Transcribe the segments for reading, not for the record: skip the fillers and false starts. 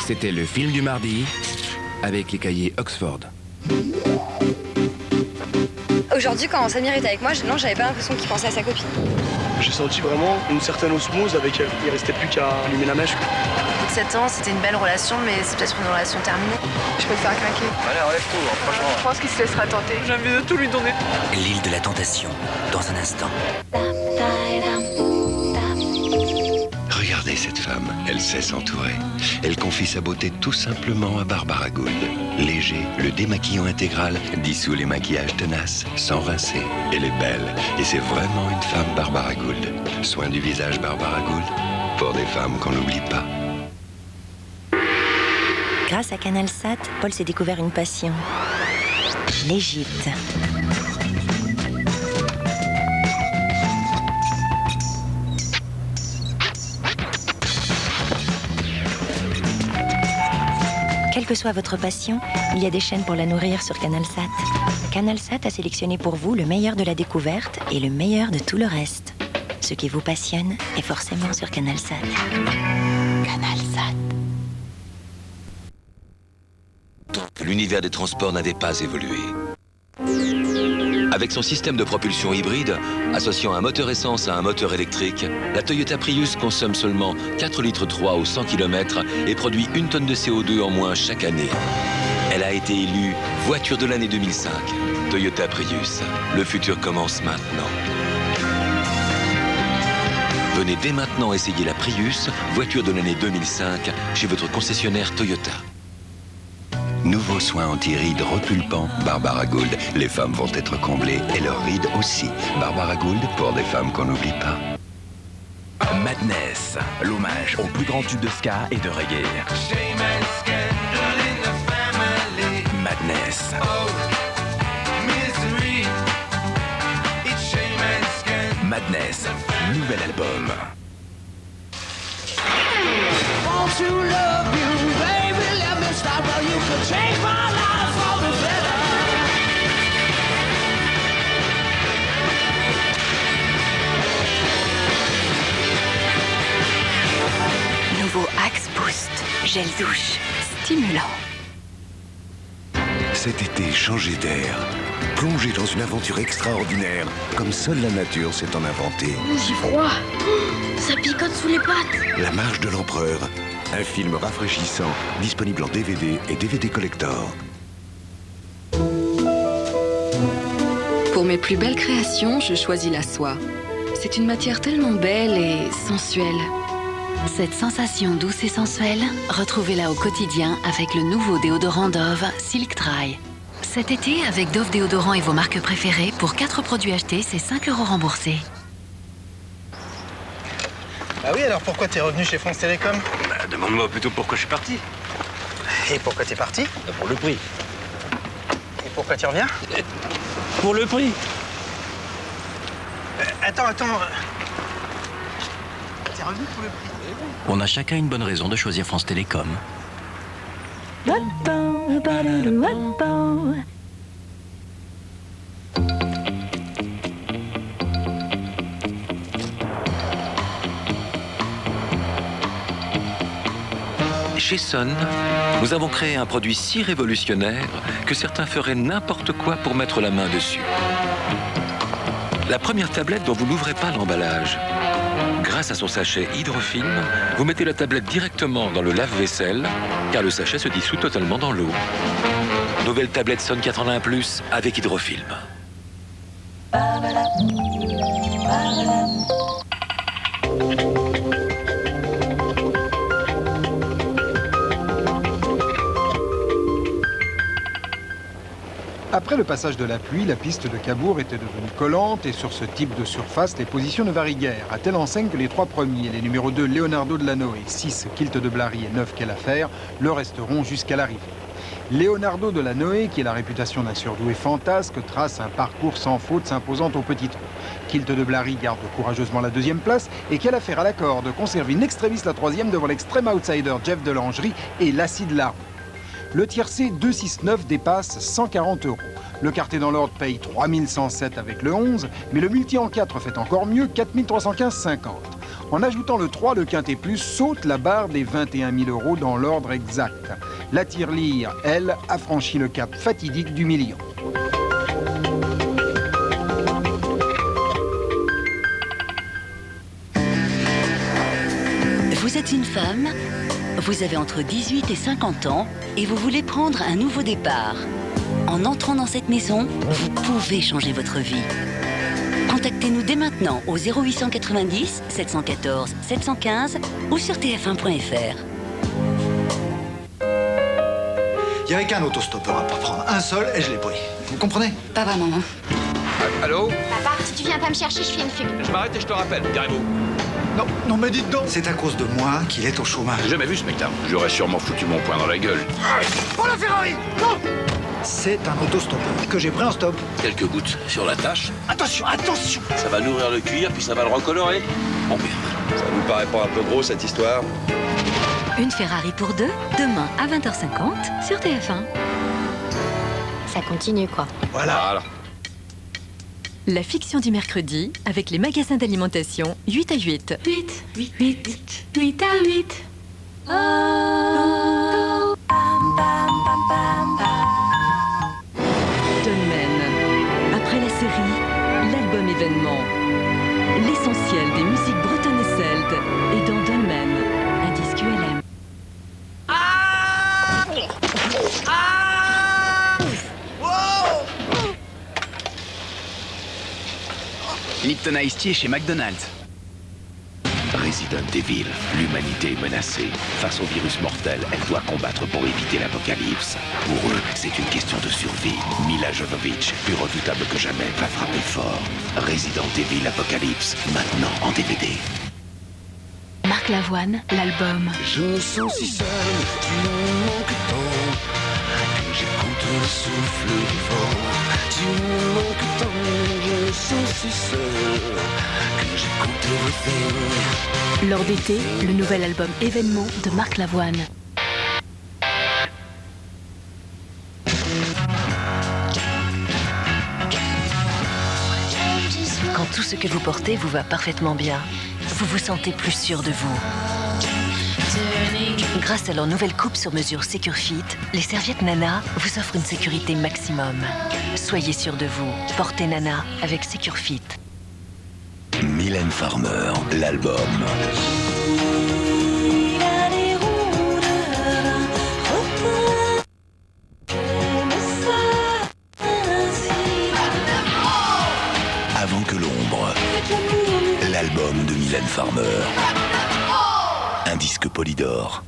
C'était le film du mardi avec les cahiers Oxford. Aujourd'hui, quand Samir était avec moi, j'avais pas l'impression qu'il pensait à sa copine. J'ai senti vraiment une certaine osmose avec elle. Il restait plus qu'à allumer la mèche. Au bout de 7 ans, c'était une belle relation, mais c'est peut-être une relation terminée. Je peux te faire craquer. Allez, enlève-toi, franchement. Je pense qu'il se laissera tenter. J'ai envie de tout lui donner. L'île de la tentation, dans un instant. Regardez cette femme, elle sait s'entourer. Elle confie sa beauté tout simplement à Barbara Gould. Léger, le démaquillant intégral dissout les maquillages tenaces, sans rincer. Elle est belle, et c'est vraiment une femme Barbara Gould. Soin du visage Barbara Gould, pour des femmes qu'on n'oublie pas. Grâce à CanalSat, Paul s'est découvert une passion. L'Égypte. Quelle que soit votre passion, il y a des chaînes pour la nourrir sur CanalSat. CanalSat a sélectionné pour vous le meilleur de la découverte et le meilleur de tout le reste. Ce qui vous passionne est forcément sur CanalSat. CanalSat. L'univers des transports n'avait pas évolué. Avec son système de propulsion hybride, associant un moteur essence à un moteur électrique, la Toyota Prius consomme seulement 4,3 litres au 100 km et produit 1 tonne de CO2 en moins chaque année. Elle a été élue voiture de l'année 2005. Toyota Prius, le futur commence maintenant. Venez dès maintenant essayer la Prius, voiture de l'année 2005, chez votre concessionnaire Toyota. Nouveau soin anti-rides repulpant, Barbara Gould. Les femmes vont être comblées et leurs rides aussi. Barbara Gould, pour des femmes qu'on n'oublie pas. Madness, l'hommage au plus grand tube de ska et de reggae. Madness. Madness, nouvel album. Nouveau Axe Boost, gel douche, stimulant. Cet été, changez d'air. Plongez dans une aventure extraordinaire, comme seule la nature sait en inventer. J'ai froid. Ça picote sous les pattes. La marche de l'empereur. Un film rafraîchissant, disponible en DVD et DVD collector. Pour mes plus belles créations, je choisis la soie. C'est une matière tellement belle et sensuelle. Cette sensation douce et sensuelle, retrouvez-la au quotidien avec le nouveau déodorant Dove Silk Dry. Cet été, avec Dove déodorant et vos marques préférées, pour 4 produits achetés, c'est 5 € remboursés. Ah oui, alors pourquoi t'es revenu chez France Télécom? Demande-moi plutôt pourquoi je suis parti. Et pourquoi t'es parti? Pour le prix. Et pourquoi tu reviens? Pour le prix. Attends. T'es revenu pour le prix? On a chacun une bonne raison de choisir France Télécom. Chez Sun, nous avons créé un produit si révolutionnaire que certains feraient n'importe quoi pour mettre la main dessus. La première tablette dont vous n'ouvrez pas l'emballage. Grâce à son sachet hydrofilm, vous mettez la tablette directement dans le lave-vaisselle, car le sachet se dissout totalement dans l'eau. Nouvelle tablette Sun 81 Plus avec hydrofilm. Après le passage de la pluie, la piste de Cabourg était devenue collante et sur ce type de surface, les positions ne varient guère, à telle enseigne que les 3 premiers, les numéros 2 Leonardo de Lannoy, 6 Kilt de Blary et 9 Kelaffer, le resteront jusqu'à l'arrivée. Leonardo de Lannoy, qui a la réputation d'un surdoué fantasque, trace un parcours sans faute s'imposant au petit trou. Kilt de Blary garde courageusement la 2e place et Kelaffer à la corde conserve in extremis la 3e devant l'extrême outsider Jeff Delangerie et l'acide Larbe. Le tiercé 269 dépasse 140 €. Le quartet dans l'ordre paye 3107 avec le 11, mais le multi en 4 fait encore mieux, 4315,50. En ajoutant le 3, le Quintet Plus saute la barre des 21 000 € dans l'ordre exact. La tirelire, elle, a franchi le cap fatidique du million. Vous êtes une femme, vous avez entre 18 et 50 ans et vous voulez prendre un nouveau départ. En entrant dans cette maison, vous pouvez changer votre vie. Contactez-nous dès maintenant au 0890 714 715 ou sur tf1.fr. Il n'y avait qu'un autostoppeur à pas prendre. Un seul et je l'ai pris. Vous comprenez? Pas vraiment. Allô? Papa, si tu viens pas me chercher, je fais une fugue. Je m'arrête et je te rappelle, carrément. Non, non, mais dites donc. C'est à cause de moi qu'il est au chômage. J'ai jamais vu ce mec-là. J'aurais sûrement foutu mon poing dans la gueule. Oh la Ferrari! Non! C'est un autostoppeur que j'ai pris en stop. Quelques gouttes sur la tâche. Attention, attention! Ça va nourrir le cuir, puis ça va le recolorer. Bon, merde. Ça vous paraît pas un peu gros, cette histoire? Une Ferrari pour deux, demain à 20h50 sur TF1. Ça continue, quoi. Voilà. La fiction du mercredi avec les magasins d'alimentation 8 à 8. 8 à 8. Dolmen. Après la série, l'album événement. L'essentiel des musiques bretonnes et celtes est dans Dolmen, un disque ULM. Lipton Ice Tea chez McDonald's. Resident Evil, l'humanité est menacée. Face au virus mortel, elle doit combattre pour éviter l'apocalypse. Pour eux, c'est une question de survie. Mila Jovovich, plus redoutable que jamais, va frapper fort. Resident Evil Apocalypse, maintenant en DVD. Marc Lavoine, l'album. Je me sens si seul, tu me manques tant, que j'écoute le souffle du vent. Tu me manques tant, je me sens si seul, que j'écoute everything. Lors d'été, le nouvel album événement de Marc Lavoine. Quand tout ce que vous portez vous va parfaitement bien, vous vous sentez plus sûr de vous. Grâce à leur nouvelle coupe sur mesure SecureFit, les serviettes Nana vous offrent une sécurité maximum. Soyez sûr de vous, portez Nana avec SecureFit. Mylène Farmer, l'album. Avant que l'ombre, l'album de Mylène Farmer. Un disque Polydor.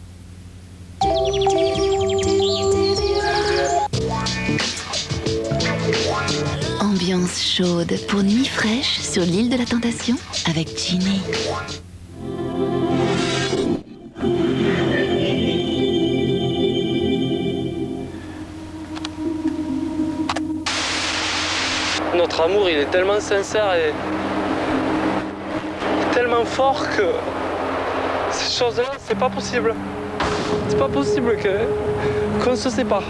Ambiance chaude pour nuit fraîche sur l'île de la Tentation avec Ginny. Notre amour, il est tellement sincère et tellement fort que ces choses-là, c'est pas possible. C'est pas possible qu'on se sépare.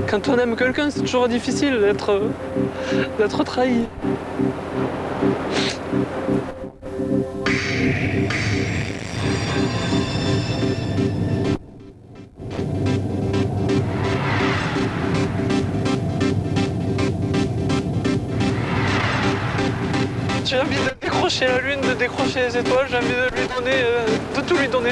Quand on aime quelqu'un, c'est toujours difficile d'être trahi. J'ai envie de décrocher la lune, de décrocher les étoiles, j'ai envie de lui donner, de tout lui donner.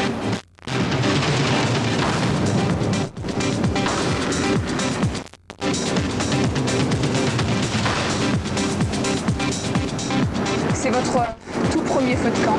C'est votre tout premier feu de camp.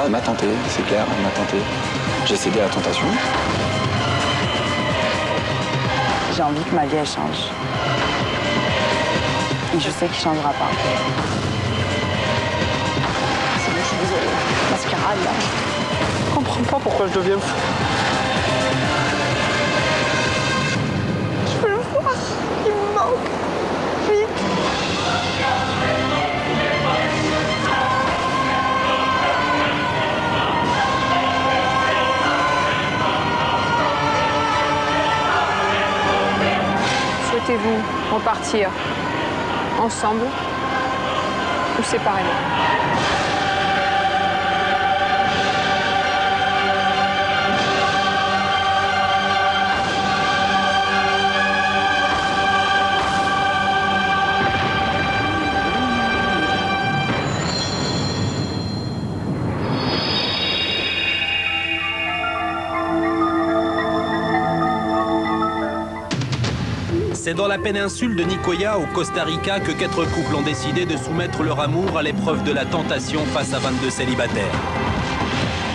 elle m'a tenté, c'est clair, elle m'a tenté. J'ai cédé à la tentation. J'ai envie que ma vie, elle change. Et je sais qu'il ne changera pas. C'est bon, je suis désolée. Mascarade, là. Je comprends pas pourquoi je deviens fou. Je veux le voir. Il me manque. Vite. Souhaitez-vous repartir ensemble ou séparément? C'est dans la péninsule de Nicoya, au Costa Rica, que 4 couples ont décidé de soumettre leur amour à l'épreuve de la tentation face à 22 célibataires.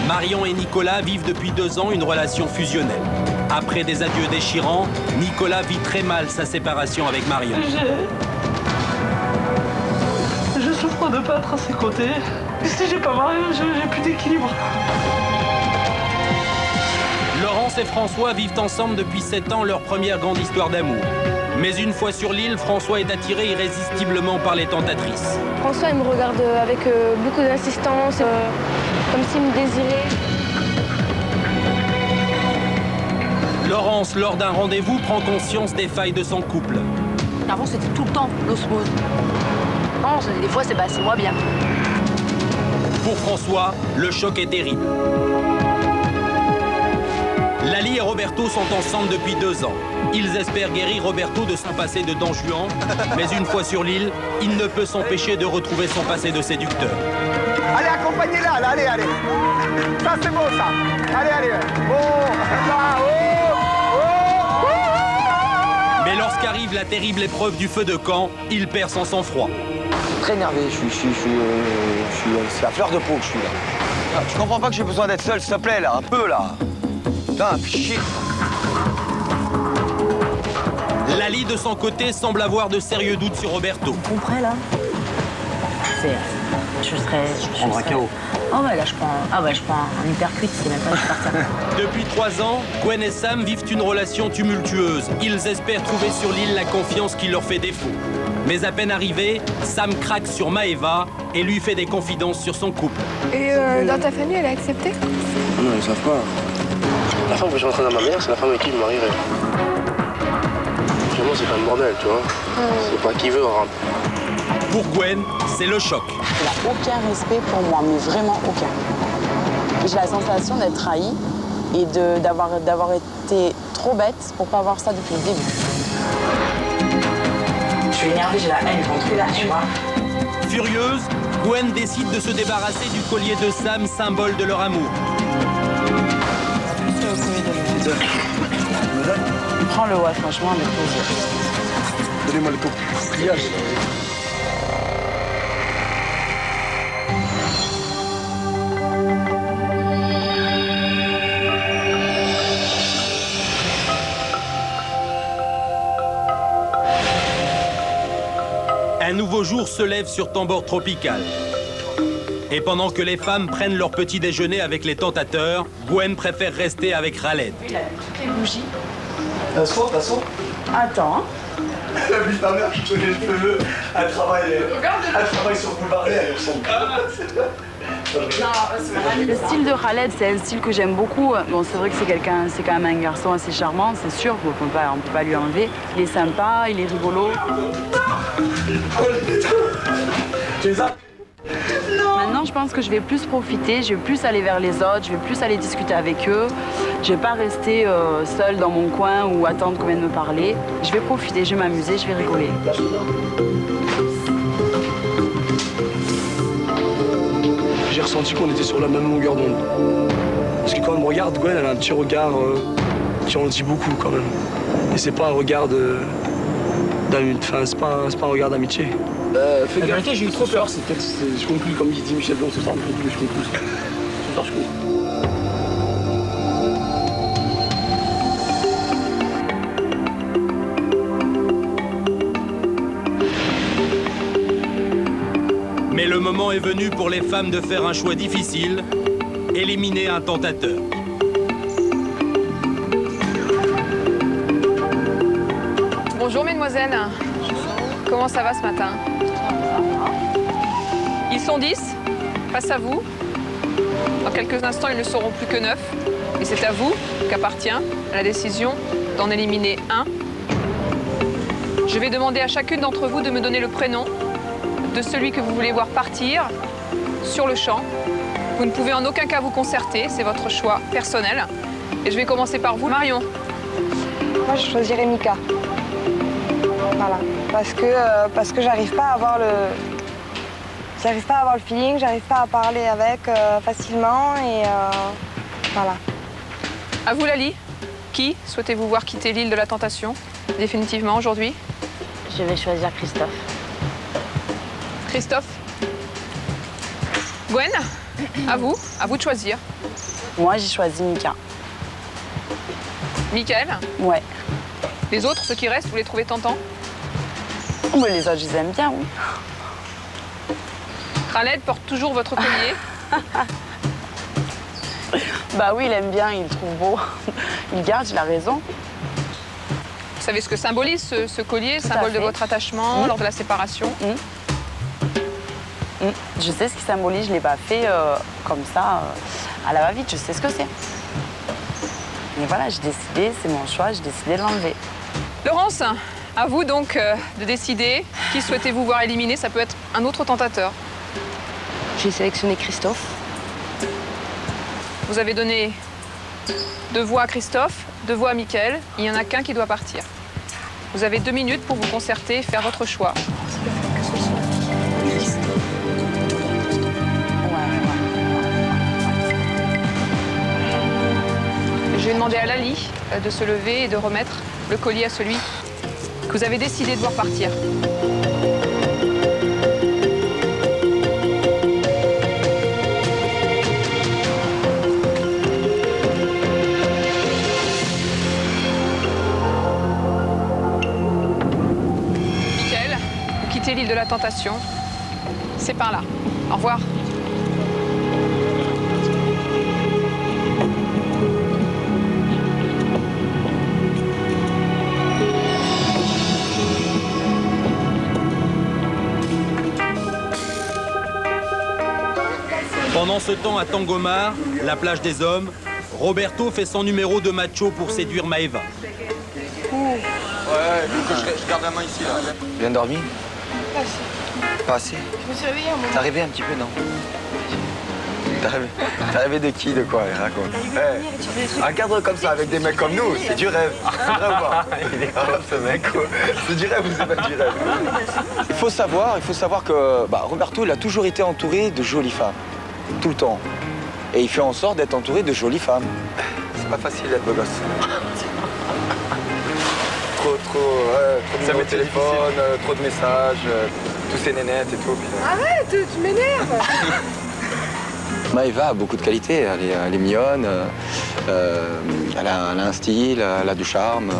Marion et Nicolas vivent depuis 2 ans une relation fusionnelle. Après des adieux déchirants, Nicolas vit très mal sa séparation avec Marion. Je souffre de ne pas être à ses côtés. Si j'ai pas Marion, j'ai plus d'équilibre. Laurence et François vivent ensemble depuis 7 ans leur première grande histoire d'amour. Mais une fois sur l'île, François est attiré irrésistiblement par les tentatrices. François, il me regarde avec beaucoup d'insistance, comme s'il me désirait. Laurence, lors d'un rendez-vous, prend conscience des failles de son couple. Avant, c'était tout le temps l'osmose. Non, des fois, c'est moi bien. Pour François, le choc est terrible. Lali et Roberto sont ensemble depuis 2 ans. Ils espèrent guérir Roberto de son passé de Don Juan, mais une fois sur l'île, il ne peut s'empêcher de retrouver son passé de séducteur. Allez, accompagnez-la, là, allez. Ça, c'est beau, ça. Allez. Oh, là, oh. Mais lorsqu'arrive la terrible épreuve du feu de camp, il perd son sang-froid. Très énervé, c'est la fleur de peau que je suis là. Tu comprends pas que j'ai besoin d'être seul, s'il te plaît, là, un peu, là. Putain, chier. Lali, de son côté, semble avoir de sérieux doutes sur Roberto. Vous comprenez, là? Je prends un KO. Oh ouais, là, je prends un hypercute, c'est même pas je suis partir. Depuis 3 ans, Gwen et Sam vivent une relation tumultueuse. Ils espèrent trouver sur l'île la confiance qui leur fait défaut. Mais à peine arrivé, Sam craque sur Maeva et lui fait des confidences sur son couple. Et dans ta famille, elle a accepté? Non, ils savent pas. La femme que je suis en train de ma mère, c'est la femme avec qui je me marierai. Vraiment, c'est pas le bordel, tu vois. C'est pas qui veut rap. Pour Gwen, c'est le choc. Il n'a aucun respect pour moi, mais vraiment aucun. J'ai la sensation d'être trahie et d'avoir été trop bête pour pas avoir ça depuis le début. Je suis énervée, j'ai la haine contre lui là, tu vois. Furieuse, Gwen décide de se débarrasser du collier de Sam, symbole de leur amour. Prends-le, ouais, franchement, avec plaisir. Donnez-moi le couple. Un nouveau jour se lève sur Tambor tropical. Et pendant que les femmes prennent leur petit déjeuner avec les tentateurs, Gwen préfère rester avec Khaled. Il a toutes les bougies. T'assois. Attends. La vie de ta mère, je connais le cheveu. Elle travaille sur Boulevard, elle ressemble. Le style de Khaled, c'est un style que j'aime beaucoup. Bon, c'est vrai que c'est quand même un garçon assez charmant, c'est sûr, on peut pas lui enlever. Il est sympa, il est rigolo. Tu les as? Maintenant, je pense que je vais plus profiter, je vais plus aller vers les autres, je vais plus aller discuter avec eux. Je vais pas rester seule dans mon coin ou attendre qu'on vienne me parler. Je vais profiter, je vais m'amuser, je vais rigoler. J'ai ressenti qu'on était sur la même longueur d'onde. Parce que quand elle me regarde, Gwen, elle a un petit regard qui en dit beaucoup quand même. Et c'est pas un regard c'est pas un regard d'amitié. La vérité, j'ai eu trop peur. Je conclue comme il dit Michel Blanc, c'est ça, je conclue. Mais le moment est venu pour les femmes de faire un choix difficile, éliminer un tentateur. Bonjour mesdemoiselles. Comment ça va ce matin? Ils sont 10 face à vous. Dans quelques instants, ils ne seront plus que 9. Et c'est à vous qu'appartient la décision d'en éliminer un. Je vais demander à chacune d'entre vous de me donner le prénom de celui que vous voulez voir partir sur le champ. Vous ne pouvez en aucun cas vous concerter, c'est votre choix personnel. Et je vais commencer par vous, Marion. Moi, je choisirais Mika. Voilà, parce que j'arrive pas à avoir le feeling, j'arrive pas à parler avec facilement et voilà. À vous, Lali. Qui souhaitez-vous voir quitter l'île de la Tentation définitivement aujourd'hui? Je vais choisir Christophe. Christophe. Gwen, à vous de choisir. Moi, j'ai choisi Mika. Mickaël? Ouais. Les autres, ceux qui restent, vous les trouvez tentants? Oh, mais les autres, je les aime bien, oui. Khaled porte toujours votre collier. Bah oui, il aime bien, il le trouve beau. Il garde, il a raison. Vous savez ce que symbolise ce collier, symbole de votre attachement lors de la séparation? Je sais ce qu'il symbolise, je ne l'ai pas fait comme ça, à la va-vite, je sais ce que c'est. Mais voilà, j'ai décidé, c'est mon choix, j'ai décidé de l'enlever. Laurence, à vous donc de décider qui souhaitez-vous voir éliminer, ça peut être un autre tentateur. J'ai sélectionné Christophe. Vous avez donné 2 voix à Christophe, 2 voix à Mickaël, il n'y en a qu'un qui doit partir. Vous avez 2 minutes pour vous concerter et faire votre choix. Je vais demander à Lali de se lever et de remettre le collier à celui que vous avez décidé de voir partir. Mickaël, vous quittez l'île de la Tentation. C'est par là. Au revoir. Pendant ce temps, à Tangomar, la plage des hommes, Roberto fait son numéro de macho pour séduire Maeva. Ouais, je garde la main ici, là. Tu viens de dormir? Pas assez. Pas assez? Je me suis réveillée un moment. T'as rêvé un petit peu, non? T'as rêvé de qui, de quoi? Raconte. Regarde comme ça, avec des mecs comme nous, c'est du rêve. C'est vrai ou pas? Il est grave, ce mec. C'est du rêve ou c'est pas du rêve? Il faut savoir que Roberto, il a toujours été entouré de jolies femmes. Tout le temps. Et il fait en sorte d'être entouré de jolies femmes. C'est pas facile d'être beau gosse. trop de numéros de téléphone, trop de messages, tous ces nénettes et tout. Arrête, tu m'énerves. Maeva a beaucoup de qualités. Elle est mignonne, elle a un style, elle a du charme.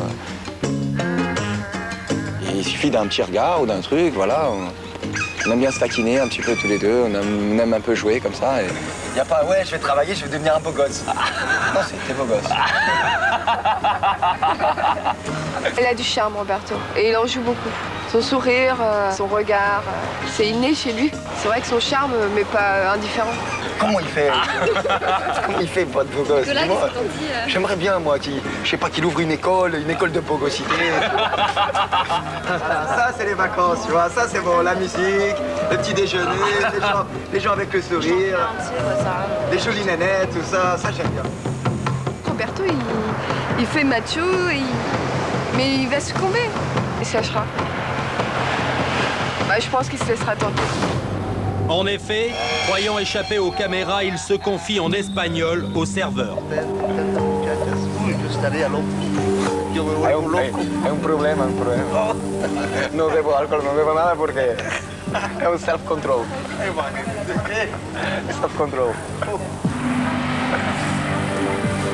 Et il suffit d'un petit regard ou d'un truc, voilà. On aime bien se taquiner un petit peu tous les deux, on aime un peu jouer comme ça. Il n'y a pas, ouais, je vais travailler, je vais devenir un beau gosse. Non, c'était beau gosse. Elle a du charme, Roberto, et il en joue beaucoup. Son sourire, son regard, c'est inné chez lui. C'est vrai que son charme, mais pas indifférent. Comment il fait? Comment il fait pour être beau gosse? J'aimerais bien, moi, qu'il ouvre une école de bogosité. Voilà, ça, c'est les vacances, tu vois. Ça, c'est bon, la musique, le petit déjeuner, les gens avec le sourire, les jolies nénettes, tout ça, ça, j'aime bien. Roberto, il fait macho, mais il va succomber. Il se lâchera. Je pense qu'il se laissera tenter. En effet, croyant échapper aux caméras, il se confie en espagnol au serveur. È un problema. Non bevo alcol, non bevo nada porque è un self-control. Self-control.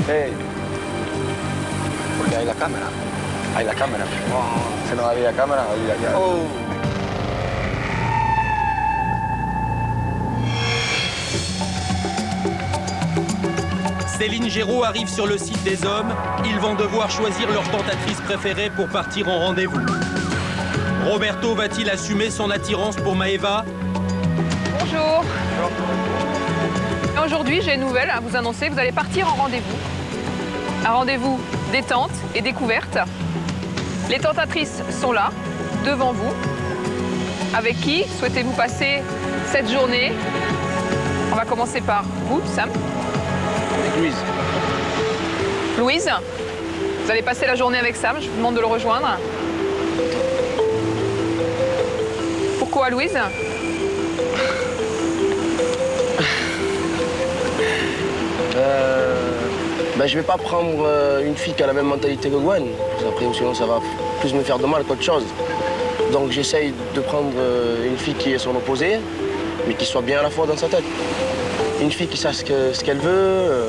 Hey. Porque hay la cámara. Hay la cámara. Se nos había cámara. Oh. Céline Géraud arrive sur le site des hommes. Ils vont devoir choisir leur tentatrice préférée pour partir en rendez-vous. Roberto va-t-il assumer son attirance pour Maëva? Bonjour. Aujourd'hui, j'ai une nouvelle à vous annoncer. Vous allez partir en rendez-vous. Un rendez-vous détente et découverte. Les tentatrices sont là, devant vous. Avec qui souhaitez-vous passer cette journée? On va commencer par vous, Sam. Avec Louise. Louise, vous allez passer la journée avec Sam. Je vous demande de le rejoindre. Pourquoi Louise? Je vais pas prendre une fille qui a la même mentalité que Gwen. Après, sinon, ça va plus me faire de mal qu'autre chose. Donc, j'essaye de prendre une fille qui est son opposé, mais qui soit bien à la fois dans sa tête. Une fille qui sache ce qu'elle veut,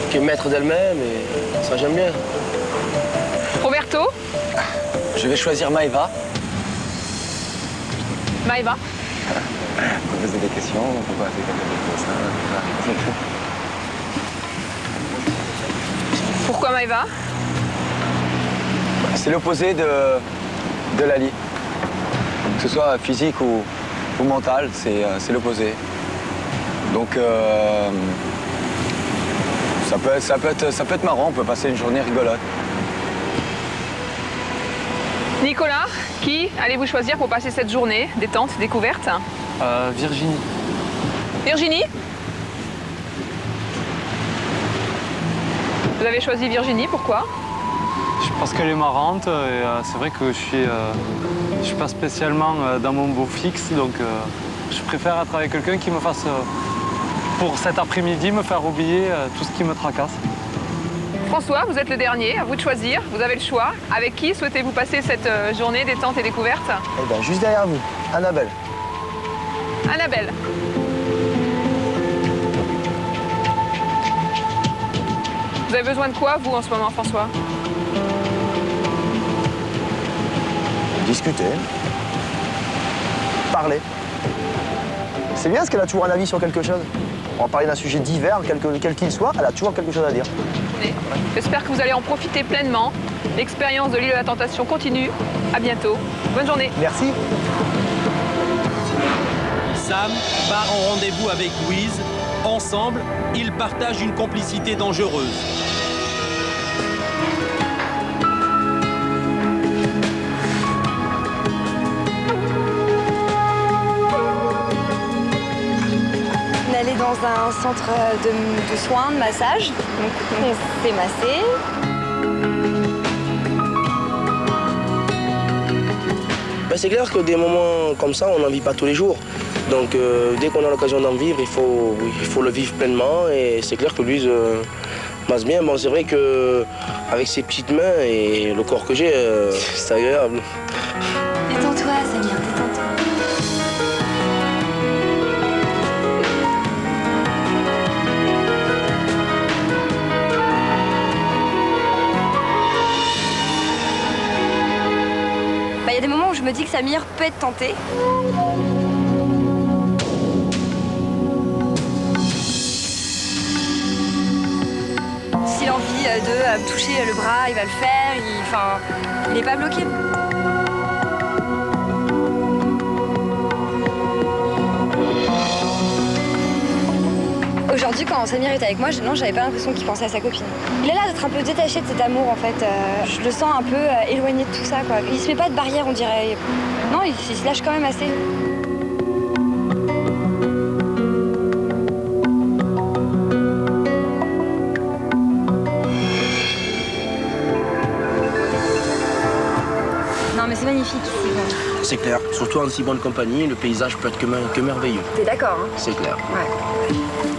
qui est maître d'elle-même, et ça, j'aime bien. Roberto? Je vais choisir Maëva. Maëva? Vous posez des questions, pourquoi c'est comme ça? Pourquoi Maëva? C'est l'opposé de Lali. Que ce soit physique ou mental, c'est l'opposé. Donc ça peut être marrant, on peut passer une journée rigolote. Nicolas, qui allez-vous choisir pour passer cette journée détente, découverte? Virginie. Virginie? Vous avez choisi Virginie, pourquoi? Parce qu'elle est marrante et c'est vrai que je suis pas spécialement dans mon beau fixe, donc je préfère être avec quelqu'un qui me fasse, pour cet après-midi, me faire oublier tout ce qui me tracasse. François, vous êtes le dernier, à vous de choisir, vous avez le choix. Avec qui souhaitez-vous passer cette journée détente et découverte? Eh bien, juste derrière vous, Annabelle. Annabelle. Vous avez besoin de quoi, vous, en ce moment, François? Discuter. Parler. C'est bien parce qu'elle a toujours un avis sur quelque chose. On va parler d'un sujet divers, quel qu'il soit, elle a toujours quelque chose à dire. J'espère que vous allez en profiter pleinement. L'expérience de l'île de la Tentation continue. À bientôt. Bonne journée. Merci. Sam part en rendez-vous avec Louise. Ensemble, ils partagent une complicité dangereuse. On est allé dans un centre de soins, de massage. Donc on s'est massé. C'est clair que des moments comme ça, on n'en vit pas tous les jours. Donc dès qu'on a l'occasion d'en vivre, il faut le vivre pleinement. Et c'est clair que Louise masse bien. Bon, c'est vrai qu'avec ses petites mains et le corps que j'ai, c'est agréable. Détends-toi, Samir, détends-toi. Il y a des moments où je me dis que Samir peut être tenté. S'il a envie de me toucher le bras, il va le faire. Il n'est pas bloqué. Aujourd'hui, quand Samir était avec moi, j'avais pas l'impression qu'il pensait à sa copine. Il a l'air d'être un peu détaché de cet amour, en fait. Je le sens un peu éloigné de tout ça, quoi. Il se met pas de barrière, on dirait. Non, il se lâche quand même assez. Non, mais c'est magnifique ici. C'est clair. Surtout en si bonne compagnie, le paysage peut être que merveilleux. T'es d'accord, hein? C'est clair. Ouais.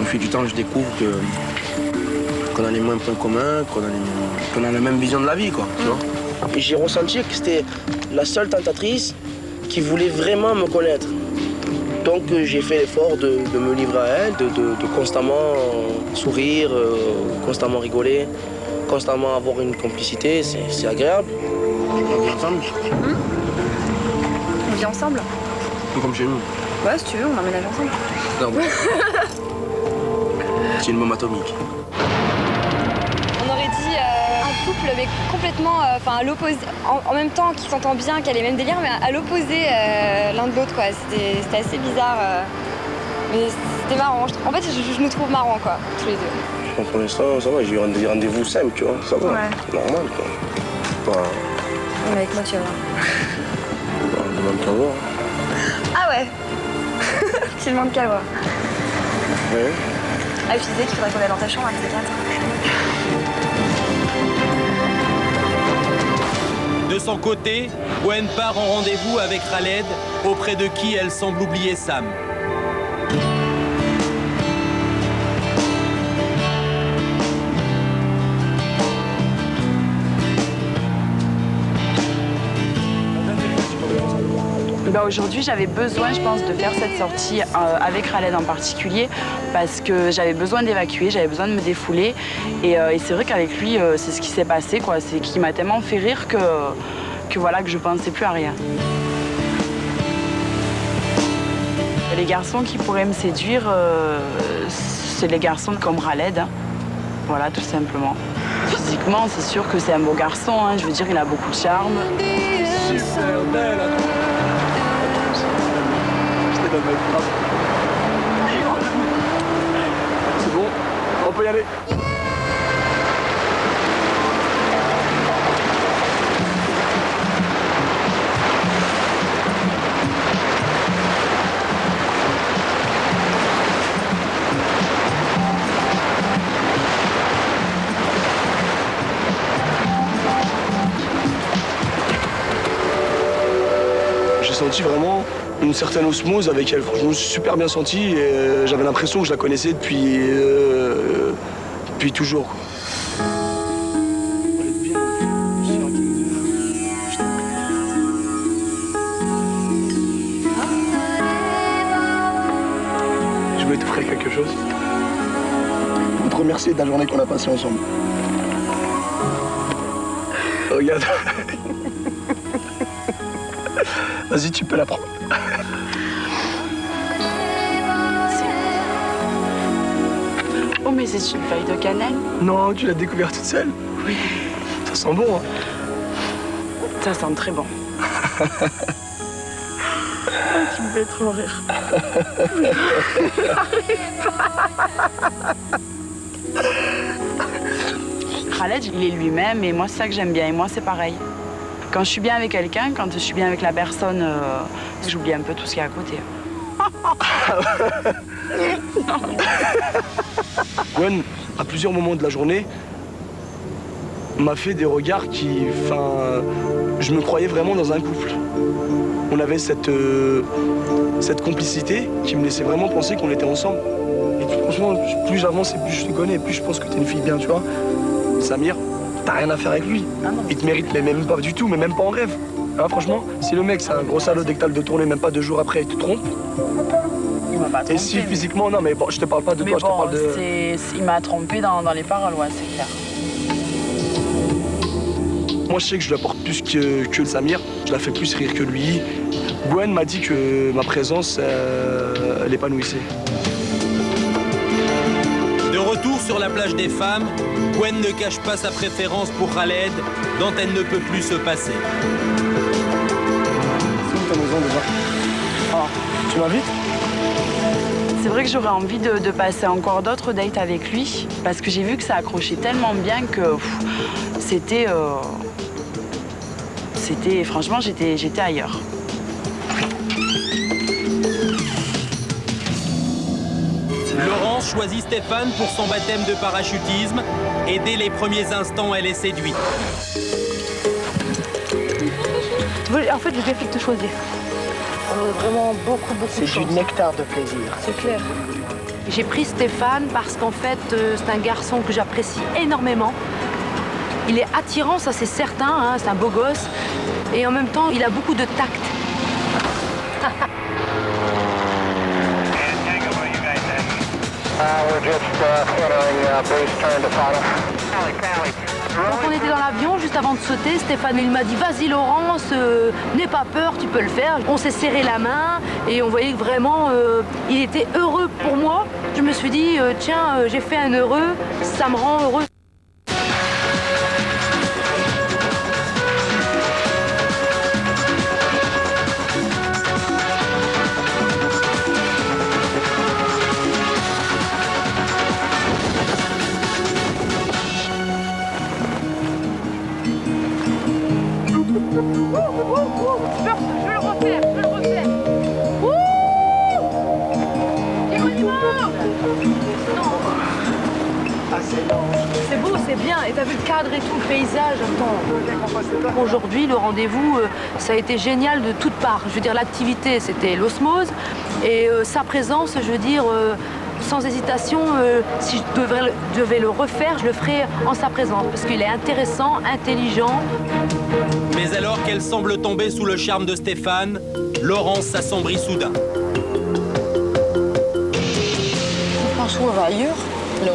Au fil du temps, je découvre qu'on a les mêmes points communs, qu'on a la même vision de la vie, quoi. Tu vois. Et j'ai ressenti que c'était la seule tentatrice qui voulait vraiment me connaître. Donc j'ai fait l'effort de me livrer à elle, de constamment sourire, constamment rigoler, constamment avoir une complicité, c'est agréable. On vit ensemble. On vit ensemble? Comme chez nous. Ouais, si tu veux, on emménage ensemble. Non, bon. C'est une bombe atomique. On aurait dit un couple, mais complètement à l'opposé. En même temps, qui s'entend bien, qui a les mêmes délires, mais à l'opposé l'un de l'autre, quoi. C'était assez bizarre. Mais c'était marrant. En fait, je nous trouve marrants, quoi, tous les deux. Pour l'instant, ça va, j'ai eu des rendez-vous simples, tu vois. Ça va, ouais. Normal, quoi. Pas... Mais avec moi, tu vas voir. On demande qu'à voir. Ah ouais. Tu demandes qu'à voir. Ouais. Ah, tu disais qu'il faudrait qu'on aille dans ta chambre avec ces quatre. De son côté, Gwen part en rendez-vous avec Khaled, auprès de qui elle semble oublier Sam. Aujourd'hui, j'avais besoin, je pense, de faire cette sortie avec Khaled en particulier parce que j'avais besoin d'évacuer, j'avais besoin de me défouler. Et c'est vrai qu'avec lui, c'est ce qui s'est passé, quoi. C'est qu'il m'a tellement fait rire que voilà, que je pensais plus à rien. Les garçons qui pourraient me séduire, c'est les garçons comme Khaled. Hein. Voilà, tout simplement. Physiquement, c'est sûr que c'est un beau garçon. Hein. Je veux dire, il a beaucoup de charme. Super belle. C'est bon, on peut y aller. J'ai senti vraiment une certaine osmose avec elle. Je me suis super bien senti et j'avais l'impression que je la connaissais depuis toujours. Quoi. Je voulais t'offrir quelque chose. Pour te remercier de la journée qu'on a passée ensemble. Regarde. Vas-y, tu peux la prendre. Oh, mais c'est une feuille de cannelle? Non, tu l'as découverte toute seule? Oui. Ça sent bon, hein? Ça sent très bon. Tu me fais trop rire. Khaled, il est lui-même et moi, c'est ça que j'aime bien. Et moi, c'est pareil. Quand je suis bien avec quelqu'un, quand je suis bien avec la personne, j'oublie un peu tout ce qu'il y a à côté. Gwen, à plusieurs moments de la journée, m'a fait des regards qui... Enfin, je me croyais vraiment dans un couple. On avait cette complicité qui me laissait vraiment penser qu'on était ensemble. Et puis, franchement, plus j'avance et plus je te connais, plus je pense que t'es une fille bien, tu vois. Samir, t'as rien à faire avec lui. Ah non. Il te mérite, mais même pas du tout, mais même pas en rêve. Hein, franchement, si le mec c'est un gros salaud dès que t'as le dos tourné, même pas 2 jours après, il te trompe. Il m'a pas trompé. Et si physiquement, non mais bon, je te parle pas de mais toi, bon, je te parle de... il m'a trompé dans les paroles, ouais, c'est clair. Moi je sais que je lui apporte plus que le Samir, je la fais plus rire que lui. Gwen m'a dit que ma présence, l'épanouissait. De retour sur la plage des femmes, Gwen ne cache pas sa préférence pour Khaled, dont elle ne peut plus se passer. C'est où ta maison déjà? Ah, tu m'invites? C'est vrai que j'aurais envie de passer encore d'autres dates avec lui, parce que j'ai vu que ça accrochait tellement bien que c'était... Franchement, j'étais ailleurs. Laurence choisit Stéphane pour son baptême de parachutisme et dès les premiers instants, elle est séduite. En fait, j'ai bien fait de te choisir. On a vraiment beaucoup de chance. C'est du nectar de plaisir. C'est clair. J'ai pris Stéphane parce qu'en fait, c'est un garçon que j'apprécie énormément. Il est attirant, ça c'est certain, hein, c'est un beau gosse. Et en même temps, il a beaucoup de tact. Quand on était dans l'avion, juste avant de sauter, Stéphane il m'a dit vas-y Laurence, n'aie pas peur, tu peux le faire. On s'est serré la main et on voyait que vraiment il était heureux pour moi. Je me suis dit tiens, j'ai fait un heureux, ça me rend heureux. C'est beau, c'est bien. Et t'as vu le cadre et tout, le paysage. Attends. Aujourd'hui, le rendez-vous, ça a été génial de toutes parts. Je veux dire, l'activité, c'était l'osmose. Et sa présence, je veux dire, sans hésitation, si je devais le refaire, je le ferais en sa présence. Parce qu'il est intéressant, intelligent. Mais alors qu'elle semble tomber sous le charme de Stéphane, Laurence s'assombrit soudain. François va ailleurs, là.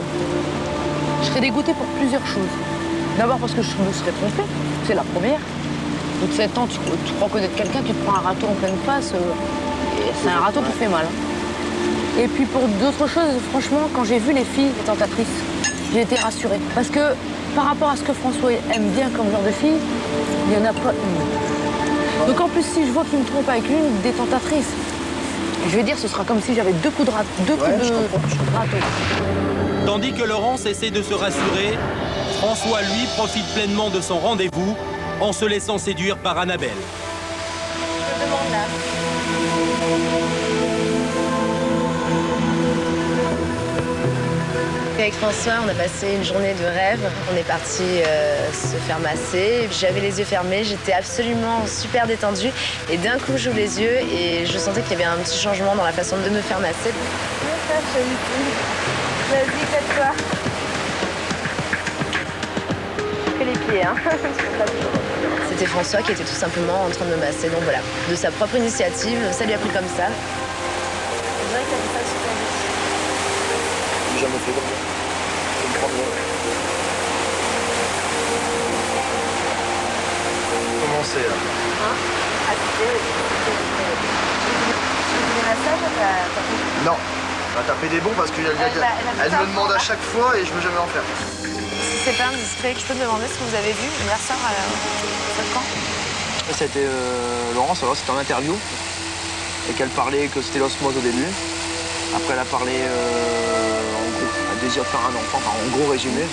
Je serais dégoûtée pour plusieurs choses. D'abord parce que je me serais trompée, c'est la première. Au bout de 7 ans, tu crois connaître quelqu'un, tu te prends un râteau en pleine face, et c'est un râteau qui fait mal. Et puis pour d'autres choses, franchement, quand j'ai vu les filles tentatrices, j'ai été rassurée. Parce que par rapport à ce que François aime bien comme genre de fille, il n'y en a pas une. Donc en plus, si je vois qu'il me trompe avec l'une des tentatrices, je vais dire, ce sera comme si j'avais deux coups de râteau. Tandis que Laurence essaie de se rassurer, François, lui, profite pleinement de son rendez-vous en se laissant séduire par Annabelle. Je demande là. Avec François, on a passé une journée de rêve. On est parti se faire masser. J'avais les yeux fermés, j'étais absolument super détendue. Et d'un coup, j'ouvre les yeux et je sentais qu'il y avait un petit changement dans la façon de me faire masser. Vas-y, fais-toi. Fais les pieds, hein. C'était François qui était tout simplement en train de me masser. Donc voilà, de sa propre initiative, ça lui a pris comme ça. C'est vrai que t'as fait ça super vite. J'ai jamais fait comme ça. Je me prends bien. Comment c'est là? Hein? Ah, tu fais des massages, t'as fait... Non. Elle m'a tapé des bons parce qu'elle me demande à chaque fois et je veux jamais en faire. Si c'est pas indiscret, je peux te demander ce que vous avez vu hier soir à ce camp? C'était Laurence, alors c'était en interview. Et qu'elle parlait que c'était l'osmose au début. Après elle a parlé en gros, elle désire faire un enfant, enfin en gros résumé.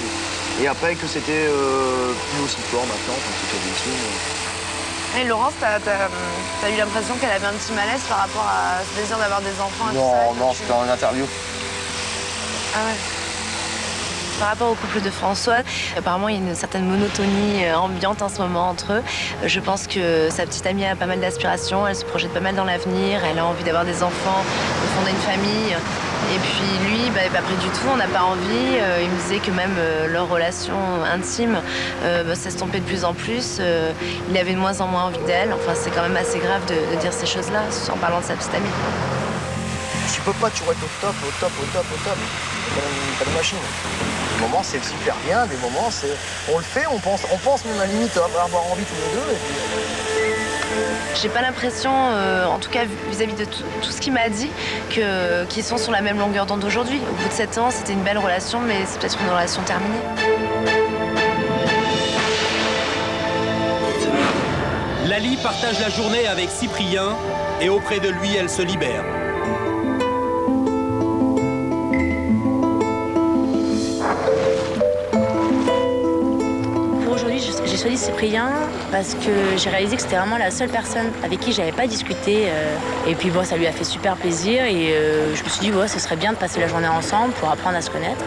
Et après que c'était plus aussi fort maintenant, quand c'était des signes. Et Laurence, t'as eu l'impression qu'elle avait un petit malaise par rapport à ce désir d'avoir des enfants et tout ça, Non, c'était en interview. Ah ouais. Par rapport au couple de François, apparemment il y a une certaine monotonie ambiante en ce moment entre eux. Je pense que sa petite amie a pas mal d'aspirations, elle se projette pas mal dans l'avenir, elle a envie d'avoir des enfants, de fonder une famille. Et puis lui, pas pris du tout, on n'a pas envie. Il me disait que même leur relation intime s'estompait de plus en plus. Il avait de moins en moins envie d'elle. Enfin, c'est quand même assez grave de dire ces choses-là en parlant de sa petite amie. Tu peux pas toujours être au top. Pas de machine. Des moments c'est super bien, des moments c'est. On le fait, on pense même à la limite avoir envie tous les deux. Et puis... J'ai pas l'impression, en tout cas vis-à-vis de tout ce qu'il m'a dit, qu'ils sont sur la même longueur d'onde aujourd'hui. Au bout de 7 ans, c'était une belle relation, mais c'est peut-être une relation terminée. Lali partage la journée avec Cyprien et auprès de lui, elle se libère. J'ai choisi Cyprien parce que j'ai réalisé que c'était vraiment la seule personne avec qui j'avais pas discuté. Et puis bon, ça lui a fait super plaisir et je me suis dit, ouais, ce serait bien de passer la journée ensemble pour apprendre à se connaître.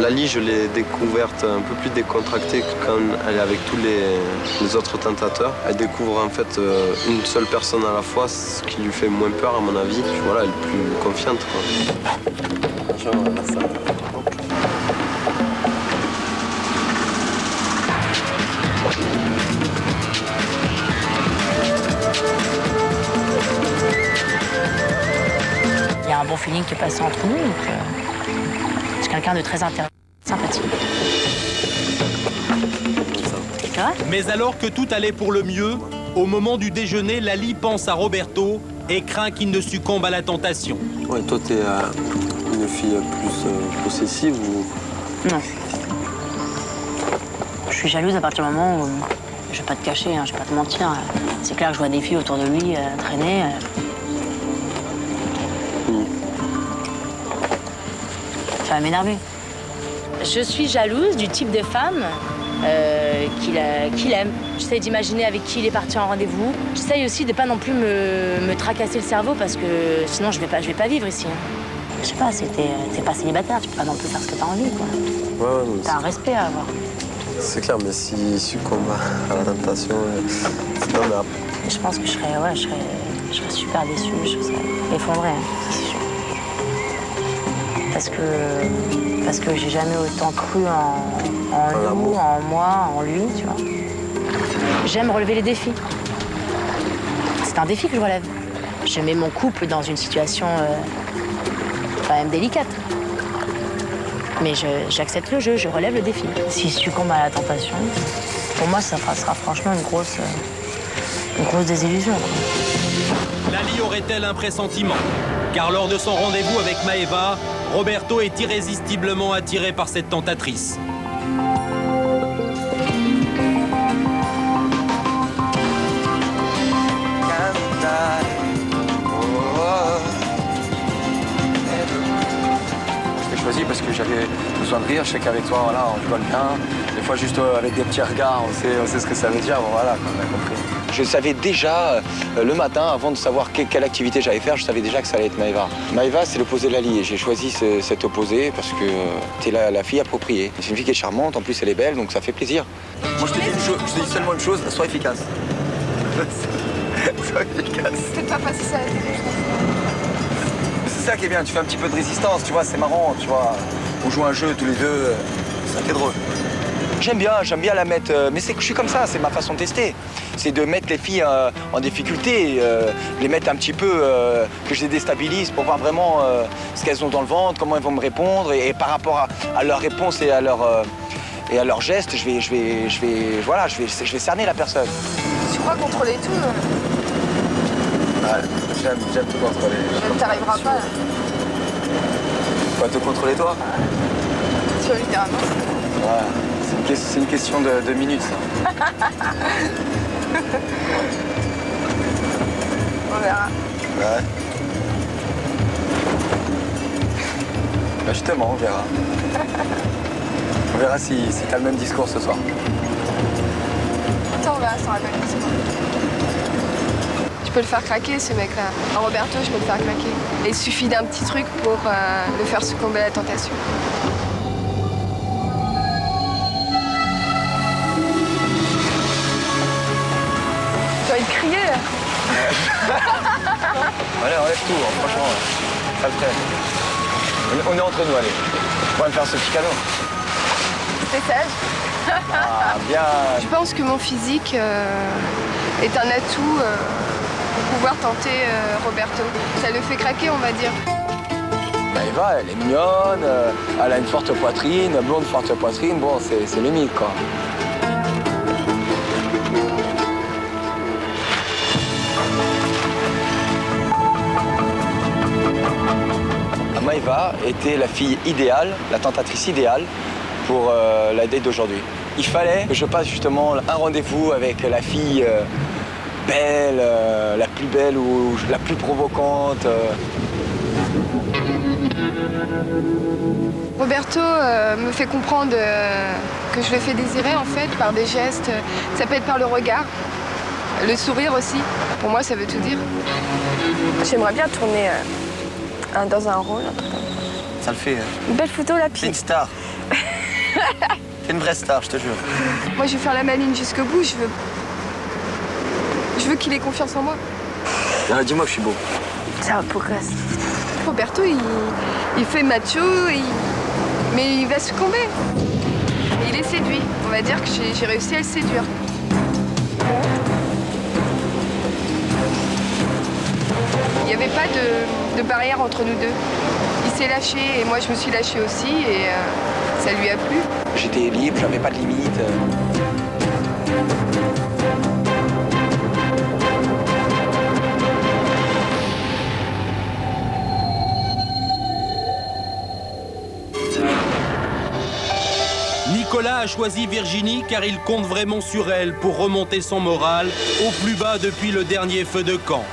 Lali, je l'ai découverte un peu plus décontractée que quand elle est avec tous les autres tentateurs. Elle découvre en fait une seule personne à la fois, ce qui lui fait moins peur à mon avis. Voilà, elle est plus confiante, quoi. Il y a un bon feeling qui est passé entre nous, donc quelqu'un de très intéressant, sympathique. C'est vrai ? Mais alors que tout allait pour le mieux, au moment du déjeuner, Lali pense à Roberto et craint qu'il ne succombe à la tentation. Ouais, toi, t'es une fille plus possessive ou... Non. Je suis jalouse à partir du moment où, je vais pas te cacher, hein, je vais pas te mentir. C'est clair que je vois des filles autour de lui traîner. Ça va m'énerver. Je suis jalouse du type de femme qu'il aime. J'essaie d'imaginer avec qui il est parti en rendez-vous. J'essaie aussi de pas non plus me tracasser le cerveau parce que sinon je vais pas vivre ici. Je sais pas, t'es pas célibataire, tu peux pas non plus faire ce que t'as envie, quoi. Ouais, t'as un respect à avoir. C'est clair, mais s'il succombe à la tentation, c'est non, mais après... Je pense que je serais super déçue, je serais effondrée, hein, c'est sûr. Parce que j'ai jamais autant cru en nous, en moi, en lui, tu vois. J'aime relever les défis. C'est un défi que je relève. Je mets mon couple dans une situation quand même délicate. Mais j'accepte le jeu, je relève le défi. S'il succombe à la tentation, pour moi, ça sera franchement une grosse désillusion. Lali aurait-elle un pressentiment? Car lors de son rendez-vous avec Maëva, Roberto est irrésistiblement attiré par cette tentatrice. Choisi parce que j'avais besoin de rire. Je sais qu'avec toi, voilà, on rigole bien. Des fois, juste avec des petits regards, on sait ce que ça veut dire. Bon, voilà, on a compris. Je savais déjà, le matin, avant de savoir quelle activité j'allais faire, je savais déjà que ça allait être Maëva. Maëva, c'est l'opposé de Lali et j'ai choisi cet opposé parce que t'es la fille appropriée. C'est une fille qui est charmante, en plus elle est belle, donc ça fait plaisir. Moi, je te dis seulement une chose, sois efficace. Sois efficace. C'est pas passer ça à la télé, je pense. C'est ça qui est bien, tu fais un petit peu de résistance, tu vois, c'est marrant, tu vois. On joue un jeu tous les deux, ça fait drôle. J'aime bien la mettre, mais je suis comme ça, c'est ma façon de tester. C'est de mettre les filles en difficulté, les mettre un petit peu, que je les déstabilise pour voir vraiment ce qu'elles ont dans le ventre, comment elles vont me répondre, et par rapport à leurs réponses et à leurs gestes, je vais cerner la personne. Tu crois contrôler tout Ouais, j'aime tout contrôler. Même t'arriveras pas. Quoi, te contrôler toi? Tu vois, littéralement. Ouais, c'est une question de minutes, ça. On verra. Ouais. Bah justement, on verra. On verra si t'as le même discours ce soir. Attends, on verra, ça aura le même discours. Je peux le faire craquer, ce mec-là. Roberto, je peux le faire craquer. Et il suffit d'un petit truc pour le faire succomber à la tentation. J'ai envie de crier, là. Allez, enlève tout, hein, franchement, ça le ferait. On est entre nous, allez. On va me faire ce petit cadeau. C'est sage. Ah, bien. Je pense que mon physique est un atout pour pouvoir tenter Roberto. Ça le fait craquer, on va dire. Maëva, elle est mignonne, elle a une forte poitrine, blonde forte poitrine, bon, c'est limite, quoi. Maëva était la fille idéale, la tentatrice idéale pour la date d'aujourd'hui. Il fallait que je passe justement un rendez-vous avec la fille belle, la plus belle ou la plus provocante. Roberto me fait comprendre que je le fais désirer en fait par des gestes. Ça peut être par le regard, le sourire aussi. Pour moi, ça veut tout dire. J'aimerais bien tourner dans un rôle. Ça le fait. Une belle photo là, puis. T'es une star. T'es une vraie star, je te jure. Moi, je vais faire la maline jusqu'au bout. Je veux qu'il ait confiance en moi. Dis-moi que je suis beau. C'est un beau gosse. Roberto, il fait macho, mais il va succomber. Et il est séduit. On va dire que j'ai réussi à le séduire. Il n'y avait pas de barrière entre nous deux. Il s'est lâché et moi je me suis lâchée aussi et ça lui a plu. J'étais libre, j'avais pas de limite. Nicolas a choisi Virginie car il compte vraiment sur elle pour remonter son moral au plus bas depuis le dernier feu de camp.